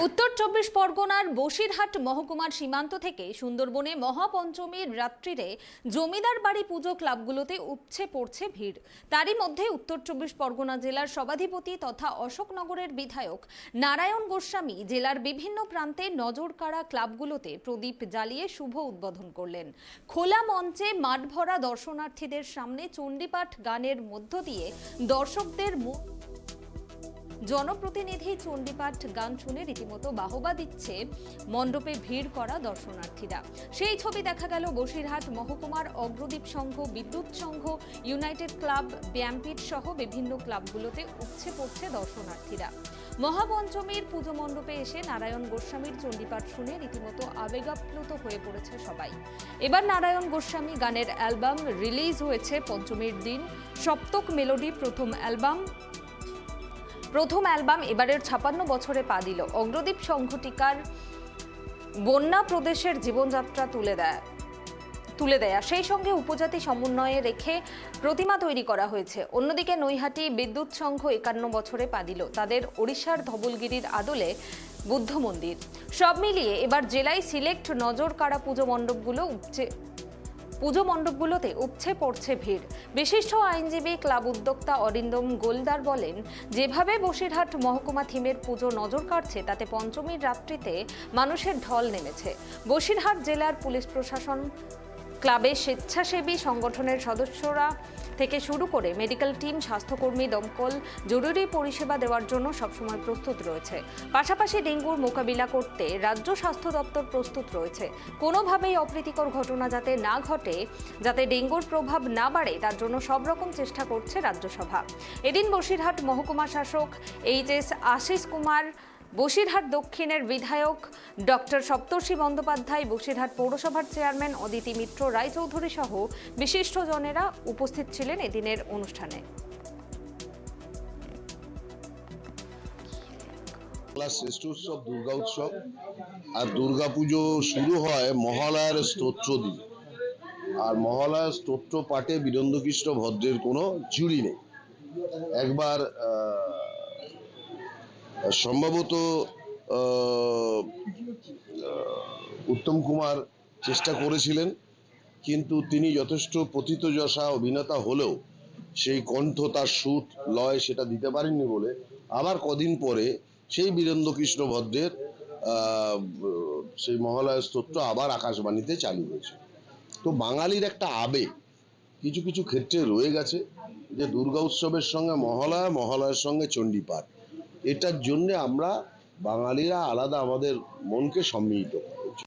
উত্তর চব্বিশ পরগনার বসিরহাট মহকুমার সীমান্ত থেকে সুন্দরবনে মহাপঞ্চমীর রাত্রিরে জমিদার বাড়ি পুজো ক্লাবগুলোতে উপচে পড়ছে ভিড়। তারই মধ্যে উত্তর চব্বিশ পরগনা জেলার সভাধিপতি তথা অশোকনগরের বিধায়ক নারায়ণ গোস্বামী জেলার বিভিন্ন প্রান্তে নজরকাড়া ক্লাবগুলোতে প্রদীপ জ্বালিয়ে শুভ উদ্বোধন করলেন। খোলা মঞ্চে মাঠ ভরা দর্শনার্থীদের সামনে চণ্ডীপাঠ গানের মধ্য দিয়ে দর্শকদের জনপ্রতিনিধি চণ্ডীপাঠ গান শুনে রীতিমতো বাহবা দিচ্ছে মণ্ডপে ভিড় করা দর্শনার্থীরা। সেই ছবি দেখা গেল বসিরহাট মহকুমার অগ্রদীপ সংঘ, বিদ্যুৎ সংঘ, ইউনাইটেড ক্লাব, ব্যায়ামপীঠ সহ বিভিন্ন ক্লাবগুলোতে উপচে পড়ছে দর্শনার্থীরা। মহাপঞ্চমীর পুজো মণ্ডপে এসে নারায়ণ গোস্বামীর চণ্ডীপাঠ শুনে রীতিমতো আবেগাপ্লুত হয়ে পড়েছে সবাই। এবার নারায়ণ গোস্বামী গানের অ্যালবাম রিলিজ হয়েছে পঞ্চমীর দিন। সপ্তক মেলোডি প্রথম অ্যালবাম এবারের 56 বছরে পা দিল। অগ্রদীপ সংঘটিকার বন্যা প্রদেশের জীবনযাত্রা তুলে দেয়া সেই সঙ্গে উপজাতি সমন্বয়ে রেখে প্রতিমা তৈরি করা হয়েছে। অন্যদিকে নৈহাটি বিদ্যুৎ সংঘ 51 বছরে পা দিল, তাদের ওড়িশার ধবলগিরির আদলে বুদ্ধ মন্দির। সব মিলিয়ে এবার জেলায় সিলেক্ট নজর কাড়া পুজো মণ্ডপগুলোতে উপচে পড়ছে ভিড়। বিশিষ্ট আইনজীবী ক্লাব উদ্যোক্তা অরিন্দম গোলদার বলেন, যেভাবে বসিরহাট মহকুমা থিমের পুজো নজর কাড়ছে তাতে পঞ্চমীর রাত্রিতে মানুষের ঢল নেমেছে। বসিরহাট জেলার পুলিশ প্রশাসন, ক্লাবের স্বেচ্ছাসেবী সংগঠনের সদস্যরা থেকে শুরু করে মেডিকেল টিম, স্বাস্থ্যকর্মী, দমকল জরুরি পরিষেবা দেওয়ার জন্য সবসময় প্রস্তুত রয়েছে। পাশাপাশি ডেঙ্গুর মোকাবিলা করতে রাজ্য স্বাস্থ্য দপ্তর প্রস্তুত রয়েছে। কোনোভাবেই অপ্রীতিকর ঘটনা যাতে না ঘটে, যাতে ডেঙ্গুর প্রভাব না বাড়ে, তার জন্য সব রকম চেষ্টা করছে রাজ্যসভা। এদিন বসিরহাট মহকুমা শাসক এইচ.এস. আশিস কুমার, বসিরহাট দক্ষিণের বিধায়ক ডক্টর সপ্তর্ষি বন্দ্যোপাধ্যায়, বসিরহাট পৌরসভার চেয়ারম্যান অদিতি মিত্র রায়চৌধুরী সহ বিশিষ্টজনেরা উপস্থিত ছিলেন এদিনের অনুষ্ঠানে। শ্রেষ্ঠ উৎসব দুর্গা উৎসব, আর দুর্গাপুজো শুরু হয় মহালয়ার স্তোত্র দিয়ে। আর মহালয়ার স্তোত্র পাঠে বীরেন্দ্রকৃষ্ণ ভদ্রের কোনো জুড়ি নেই। একবার সম্ভবত উত্তম কুমার চেষ্টা করেছিলেন, কিন্তু তিনি যথেষ্ট প্রথিতযশা অভিনেতা হলেও সেই কণ্ঠ, তার সুর, লয় সেটা দিতে পারেননি বলে আবার কদিন পরে সেই বীরেন্দ্রকৃষ্ণ ভদ্রের সেই মহালয়া স্তোত্র আবার আকাশবাণীতে চালু হয়েছে। তো বাঙালির একটা আবেগ কিছু কিছু ক্ষেত্রে রয়ে গেছে যে দুর্গা উৎসবের সঙ্গে মহালয়া, মহালয়ার সঙ্গে চণ্ডীপাঠ, এটার জন্য আমরা বাঙালিরা আলাদা আমাদের মনকে সম্মিলিত করি।